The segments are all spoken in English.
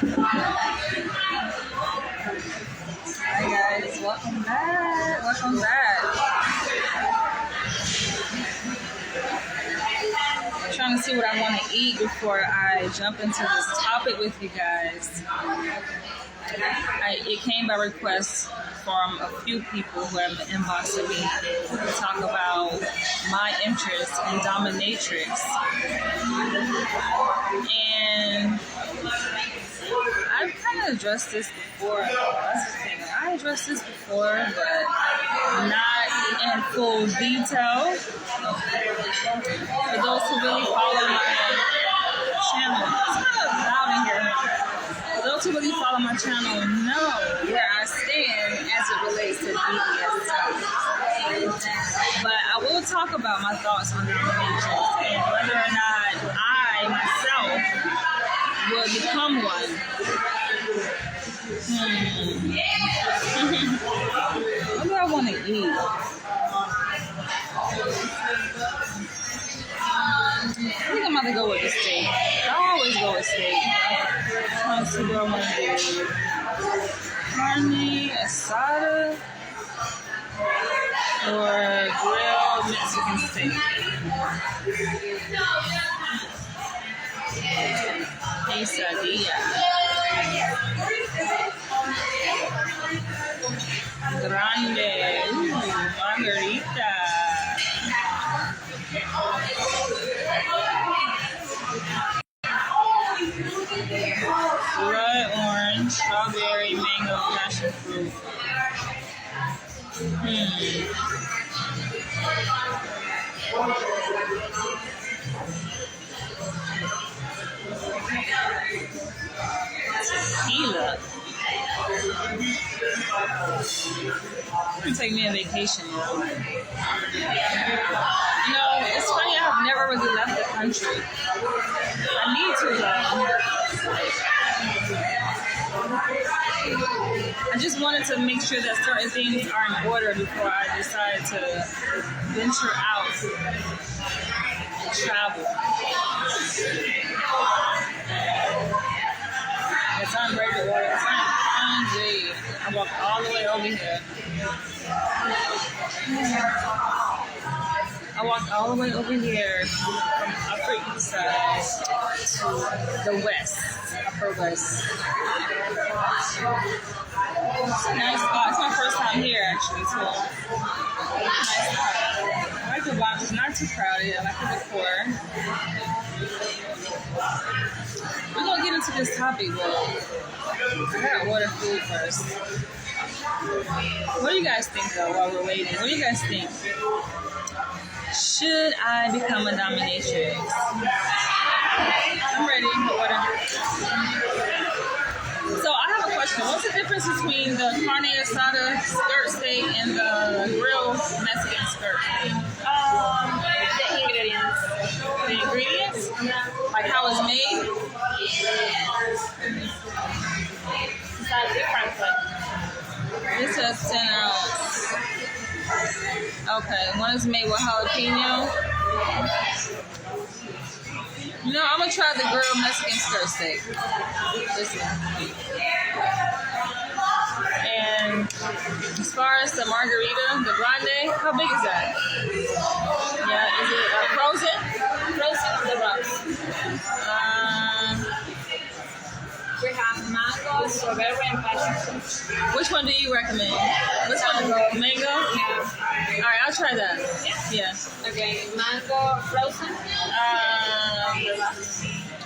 Hi guys, welcome back. Welcome back. I'm trying to see what I want to eat before I jump into this topic with you guys. It came by request from a few people who have inboxed me to talk about my interest in Dominatrix. And I've kind of addressed this before. That's the thing. I addressed this before, but not in full detail. For those who really follow my channel, it's kind of loud in here. For those who really follow my channel know where I stand as it relates to BDSM. But I will talk about my thoughts on Dominatrix and whether or not I myself will become one. What do I want to eat? I think I'm about to go with the steak. I always go with steak. Let's see what I want to do. Carne asada or grilled Mexican steak. Quesadilla. Grande. Margarita. Blood orange, strawberry, mango, passion fruit. Tequila. I'm gonna take me a vacation now. You know, it's funny, I've never really left the country. I need to though. I just wanted to make sure that certain things are in order before I decide to venture out and travel. It's on ready to order. It's on hungry. I walked all the way over here. I walked all the way over here from Upper East Side to the West, Upper West. It's a nice spot. It's my first time here, actually, so nice spot. I like the vibe. It's not too crowded. I like the decor. We're gonna get into this topic, but I gotta order food first. What do you guys think, though, while we're waiting? What do you guys think? Should I become a dominatrix? I'm ready to order. So I have a question. What's the difference between the carne asada skirt steak and the grilled Mexican skirt steak? The ingredients. The ingredients? Like how it's made? It's a different one. This has 10 ounce. Okay, one is made with jalapeno. You know, I'm gonna try the grilled Mexican skirt steak. This one. And as far as the margarita, the grande, how big is that? Yeah, is it frozen? Frozen on the rocks. We have mango, strawberry, and passion fruit. Which one do you recommend? Which one? Mango? Yeah. Alright, I'll try that. Yeah. Okay, mango frozen.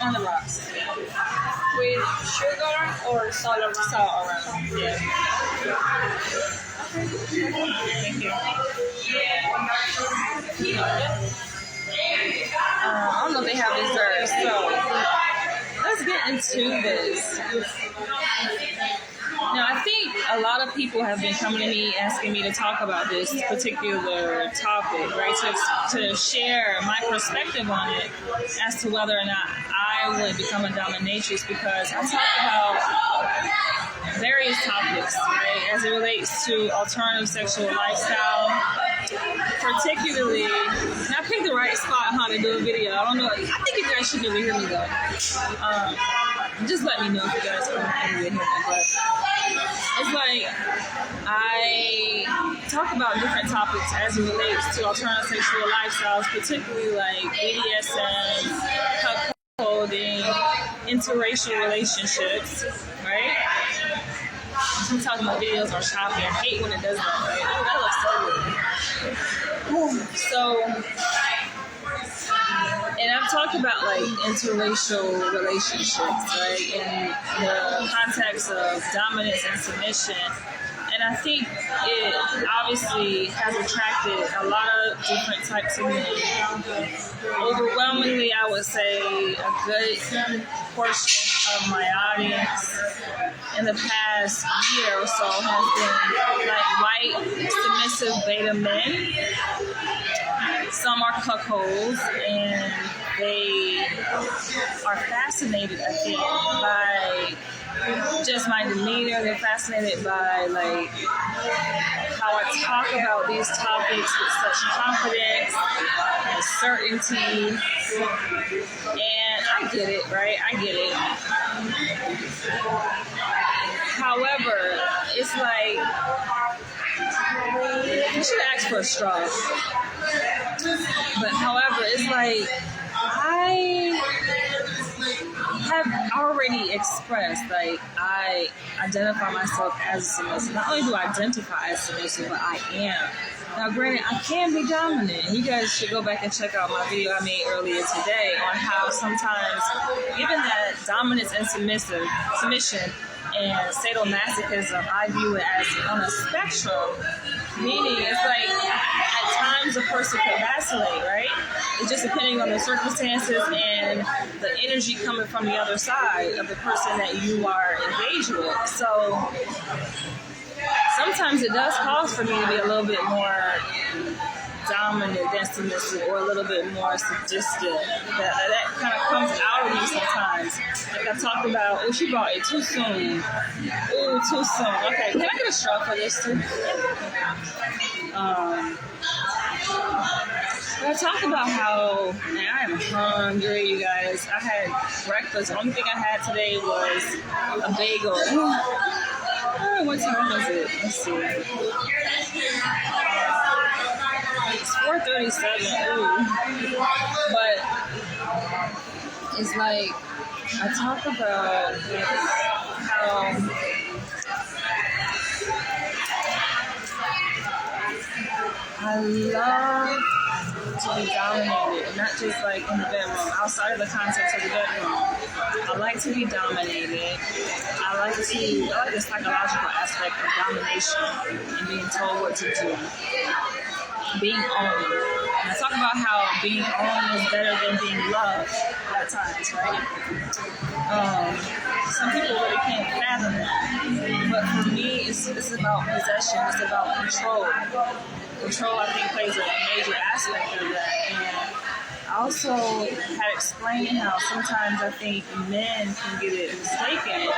On the rocks. With sugar or salt around. Salt around. Yeah. Thank you. I don't know if they have desserts, so let's get into this. Now, I think a lot of people have been coming to me asking me to talk about this particular topic, right? To share my perspective on it as to whether or not I would become a dominatrix, because I talk about various topics, right, as it relates to alternative sexual lifestyle, particularly, and I picked the right spot how to do a video. I don't know, I think you guys should be able to hear me though. just let me know if you guys come in with him. But it's like I talk about different topics as it relates to alternative sexual lifestyles, particularly like BDSM, cuckolding, interracial relationships, right? Sometimes my videos are choppy. I hate when it does that, right? Oh, that looks so good. And I've talked about like interracial relationships, right, in the context of dominance and submission. And I think it obviously has attracted a lot of different types of men. Overwhelmingly, I would say a good portion of my audience in the past year or so has been like white, submissive beta men. Some are cuckolds, and they are fascinated, I think, by just my demeanor. They're fascinated by like how I talk about these topics with such confidence and certainty. And I get it, right? I get it. However, it's like you should ask for a straw. But however, it's like I have already expressed, like, I identify myself as submissive. Not only do I identify as submissive, but I am. Now, granted, I can be dominant. You guys should go back and check out my video I made earlier today on how sometimes, given that dominance and submission and sadomasochism, I view it as on a spectrum, meaning it's like at times a person can vacillate, right? It's just depending on the circumstances and the energy coming from the other side of the person that you are engaged with. So sometimes it does cause for me to be a little bit more dominant than submissive, or a little bit more suggestive. That kind of comes out of me sometimes. Like I talked about, oh, she brought it too soon. Oh, too soon. Okay, can I get a straw for this too? I talk about how, man, I am hungry, you guys. I had breakfast. The only thing I had today was a bagel. What time was it? Let's see. It's 4:37. Ooh. But it's like I talk about how I love to be dominated, not just like in the bedroom, outside of the context of the bedroom. I like to be dominated. I like the psychological aspect of domination and being told what to do. Being owned. And I talk about how being owned is better than being loved at times, right? Some people really can't fathom that. But for me, it's about possession. It's about control. Control, I think, plays a major aspect of that. And I also had explained how sometimes I think men can get it mistaken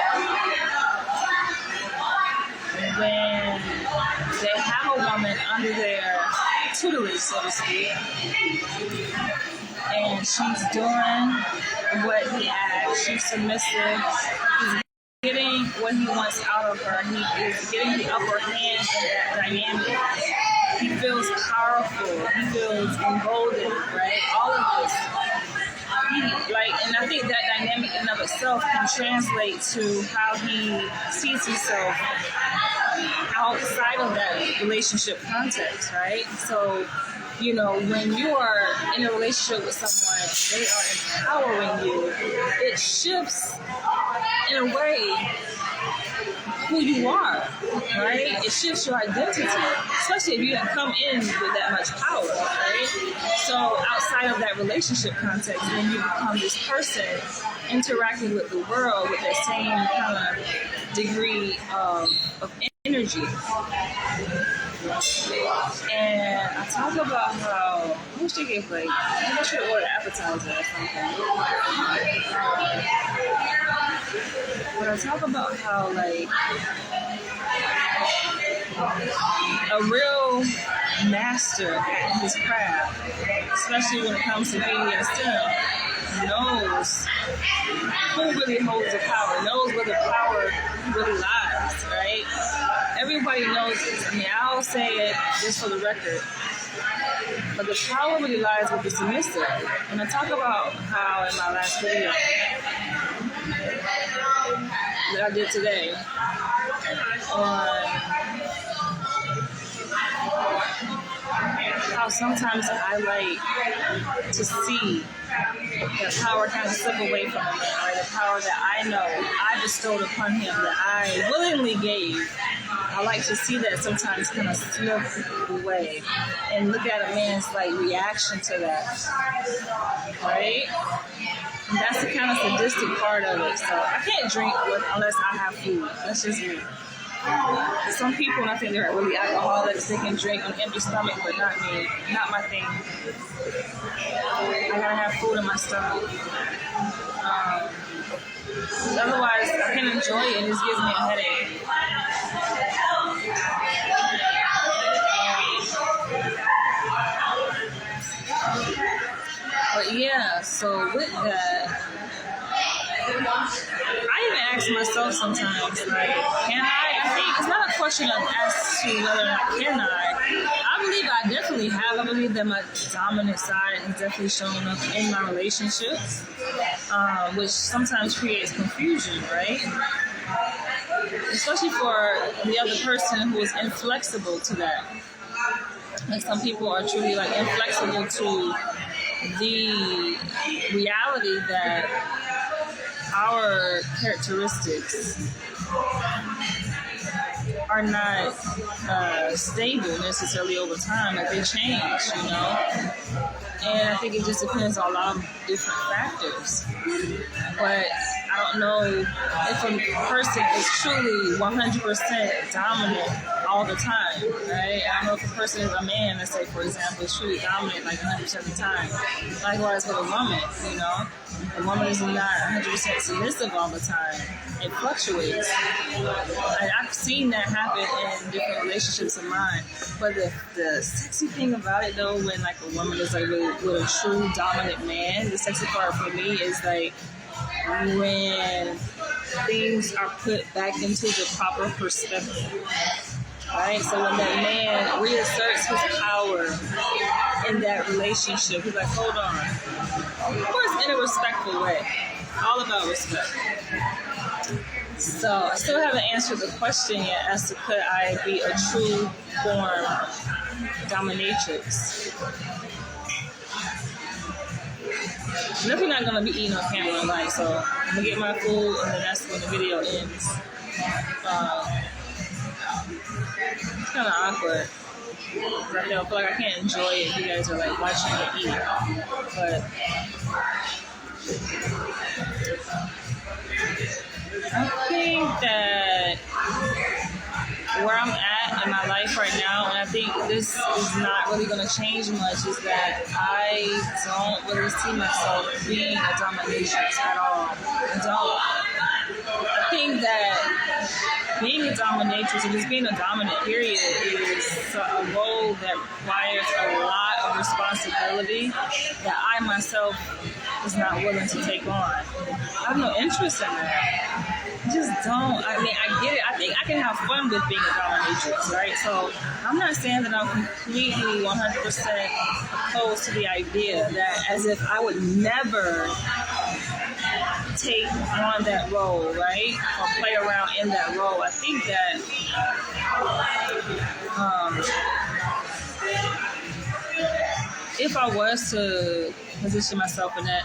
when they have a woman under their tutelage, so to speak, and she's doing what he asks. She's submissive. He's getting what he wants out of her. He is getting the upper hand in that dynamic. He feels powerful. He feels emboldened, right? All of this. And I think that dynamic in and of itself can translate to how he sees himself outside of that relationship context, right? So, you know, when you are in a relationship with someone, they are empowering you, it shifts in a way who you are, right? It shifts your identity, especially if you didn't come in with that much power, right? So outside of that relationship context, then you become this person interacting with the world with that same kind of degree of energy. And I talk about how, I wish they gave maybe I should order appetizer or something. But I talk about how, a real master at his craft, especially when it comes to BDSM, knows who really holds the power, knows where the power really lies, right? Everybody knows this. I mean, I'll say it just for the record. But the power really lies with the submissive. And I talk about how in my last video that I did today on how sometimes I like to see that power kind of slip away from him, or the power that I know I bestowed upon him, that I willingly gave. I like to see that sometimes kind of slip away and look at a man's like reaction to that, right? And that's the kind of sadistic part of it. So I can't drink unless I have food. That's just me. Some people, and I think they're really alcoholics, they can drink on an empty stomach, but not me. Not my thing. I gotta have food in my stomach. Otherwise, I can't enjoy it. It just gives me a headache. But yeah, so with that, I even ask myself sometimes, like, can I think it's not a question of as to whether or not can I believe I definitely have. I believe that my dominant side has definitely shown up in my relationships, which sometimes creates confusion, right? Especially for the other person who is inflexible to that. Like some people are truly like inflexible to the reality that our characteristics are not stable necessarily over time. Like they change, you know? And I think it just depends on a lot of different factors. But I don't know if a person is truly 100% dominant all the time, right? I don't know if a person is a man, let's say, for example, is truly dominant like 100% of the time. Likewise with a woman, you know? A woman is not 100% submissive all the time. It fluctuates. And I've seen that happen in different relationships of mine. But the sexy thing about it, though, when like a woman is like with a true dominant man, the sexy part for me is like when things are put back into the proper perspective. Right? So when that man reasserts his power in that relationship, he's like, hold on. Of course, in a respectful way. All about respect. So I still haven't answered the question yet as to could I be a true form dominatrix. I'm definitely not going to be eating on camera tonight, so I'm going to get my food and then that's when the video ends. It's kind of awkward. I feel like I can't enjoy it if you guys are like watching me eat. But I think that where I'm at in my life right now, and I think this is not really going to change much, is that I don't really see myself being a dominatrix at all. I don't. I think that being a dominatrix and just being a dominant period is a role that requires a lot of responsibility that I myself is not willing to take on. I have no interest in that. I just don't. I mean, I get it. I think I can have fun with being a dominatrix, right? So I'm not saying that I'm completely 100% opposed to the idea that as if I would never take on that role, right? Or play around in that role. I think that if I was to position myself in that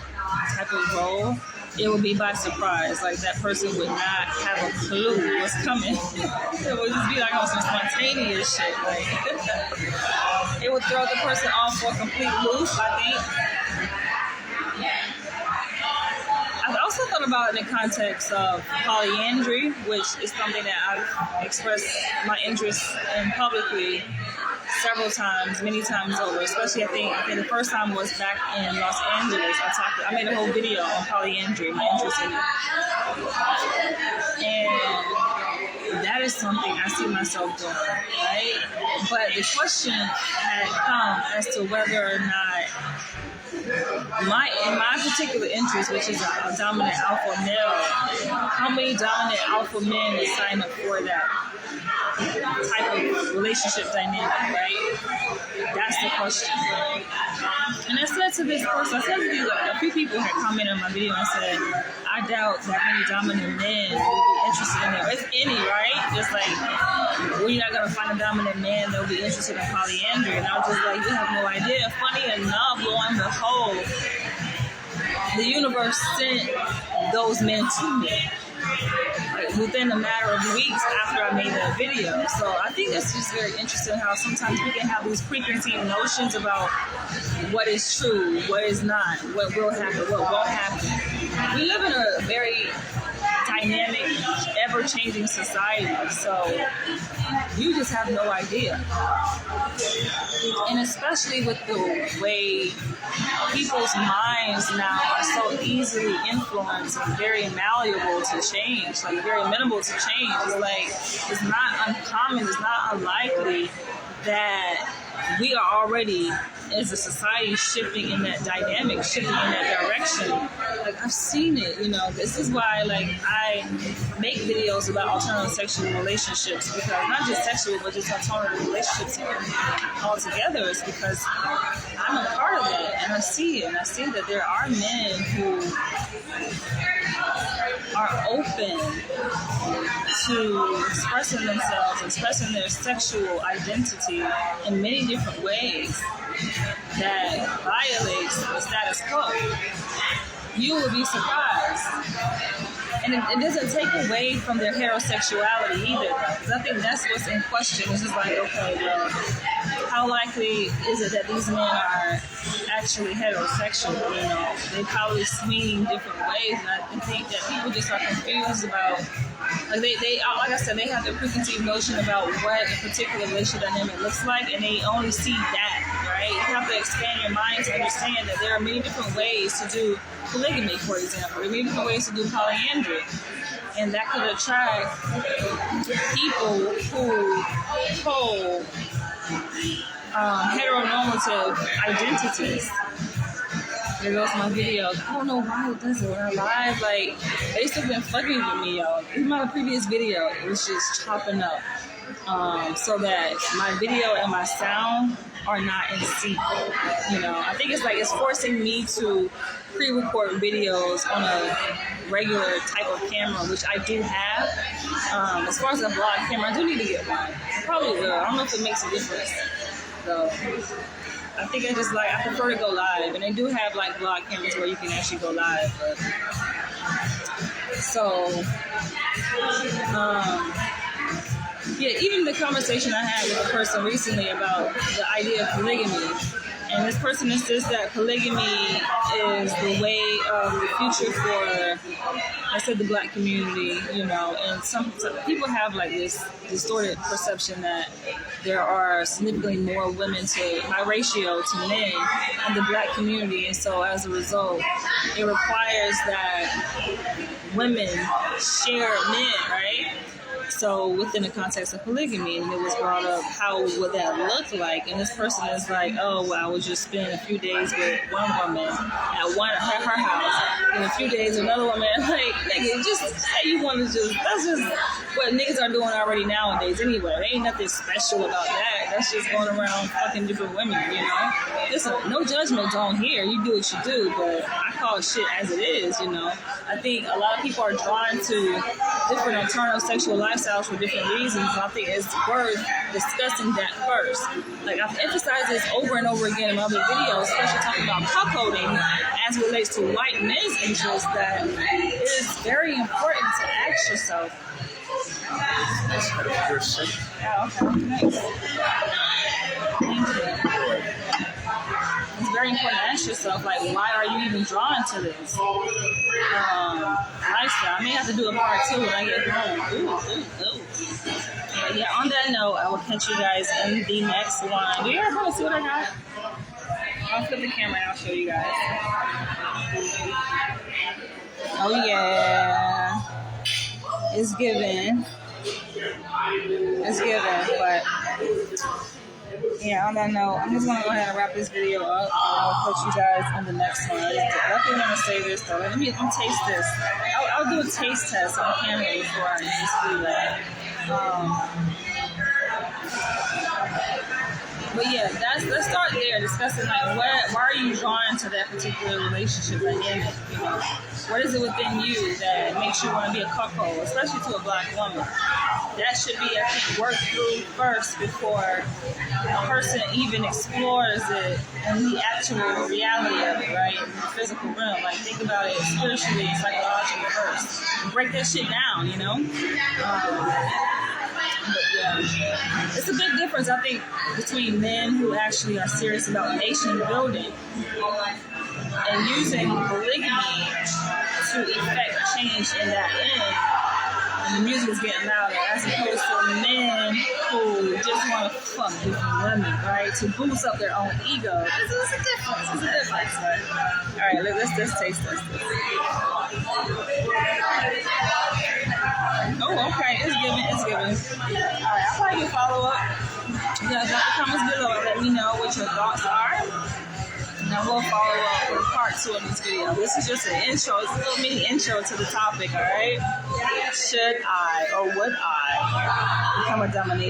type of role, it would be by surprise. Like that person would not have a clue what's coming. It would just be like on some spontaneous shit. Like it would throw the person off for a complete loop, I think. I've also thought about it in the context of polyandry, which is something that I've expressed my interest in publicly several times, many times over. Especially, I think the first time was back in Los Angeles. I made a whole video on polyandry, my interest in it, and that is something I see myself doing, right? But the question had come as to whether or not in my particular interest, which is a dominant alpha male, how many dominant alpha men would sign up for that type of relationship dynamic, right? That's the question. And I said to this person, I said to you, a few people had commented on my video and said, I doubt that many dominant men will be interested in it. If any, right? Just like, well, you're not going to find a dominant man that will be interested in polyandry. And I was just like, you have no idea. Funny enough, lo and behold, the universe sent those men to me. Like, within a matter of weeks after I made that video. So I think it's just very interesting how sometimes we can have these preconceived notions about what is true, what is not, what will happen, what won't happen. We live in a very dynamic, ever-changing society, so you just have no idea. And especially with the way people's minds now are so easily influenced and very malleable to change, like very amenable to change. It's like, it's not uncommon, it's not unlikely that we are already, as a society, shifting in that dynamic, shifting in that direction. Like, I've seen it, you know. This is why, like, I make videos about alternative sexual relationships, because not just sexual, but just alternative relationships altogether. It's because I'm a part of that, and I see it, and I see that there are men who are open to expressing themselves, expressing their sexual identity in many different ways that violates the status quo. You will be surprised. And it doesn't take away from their heterosexuality either, because I think that's what's in question. It's just like, okay, well, how likely is it that these men are actually heterosexual? You know, they probably swing different ways, and I think that people just are confused about, like, they like I said, they have the preconceived notion about what a particular relationship dynamic looks like, and they only see that, right? You have to expand your mind to understand that there are many different ways to do polygamy, for example. There are many different ways to do polyandry, and that could attract people who hold heteronormative identities. There goes my video. I don't know why it does it when I live. Like, they still been fucking with me, y'all. In my previous video, it was just chopping up, so that my video and my sound are not in sync. You know, I think it's like it's forcing me to pre-record videos on a regular type of camera, which I do have. As far as a vlog camera, I do need to get one. I probably will. I don't know if it makes a difference, though. I think I prefer to go live, and they do have like vlog cameras where you can actually go live. But so, yeah, even the conversation I had with a person recently about the idea of polygamy, and this person insists that polygamy is the way of the future for, I said, the black community, you know, and some people have like this distorted perception that there are significantly more women by ratio to men in the black community, and so as a result, it requires that women share men, right? So within the context of polygamy, and it was brought up, how would that look like? And this person is like, oh, well, I would just spend a few days with one woman at her house, and a few days with another woman. Like, nigga, just say you want to that's just what niggas are doing already nowadays anyway. There ain't nothing special about that. That's just going around fucking different women, you know? Listen, no judgment on here. You do what you do, but I call shit as it is, you know? I think a lot of people are drawn to different alternative sexual lifestyles for different reasons. I think it's worth discussing that first. Like, I've emphasized this over and over again in my other videos, especially talking about cuckolding as it relates to white men's interests, that it is very important to ask yourself. Yeah, okay, thanks. Thank you. It's very important to ask yourself, like, why are you even drawn to this lifestyle? I may have to do a part 2 when I get home. But yeah, on that note, I will catch you guys in the next one. Do you ever want to see what I got? I'll flip the camera and I'll show you guys. Oh yeah. It's given. It's given, but yeah, on that note, I'm just gonna go ahead and wrap this video up. I'll put you guys on the next one. I definitely want to say this though. Let me taste this. I'll do a taste test on camera before I just do that. But yeah, let's start there, discussing like why are you drawn to that particular relationship dynamic? You know, what is it within you that makes you want to be a cuckold, especially to a black woman? That should be, I think, worked through first before a person even explores it in the actual reality of it, right? In the physical realm. Like, think about it spiritually and psychologically first. And break that shit down, you know? But yeah, it's a big difference, I think, between men who actually are serious about nation building and using polygamy to effect change in that end. And the music is getting louder, as opposed to men who just want to fuck different women, right? To boost up their own ego. It's a difference. It's a difference, right? All right, let's just taste this. Oh, okay. It's giving. All right, I'll probably follow up. Yeah, drop the comments below and let me know what your thoughts are. And then we'll follow up with part 2 of this video. This is just an intro. It's a little mini intro to the topic, all right? Should I or would I become a dominatrix?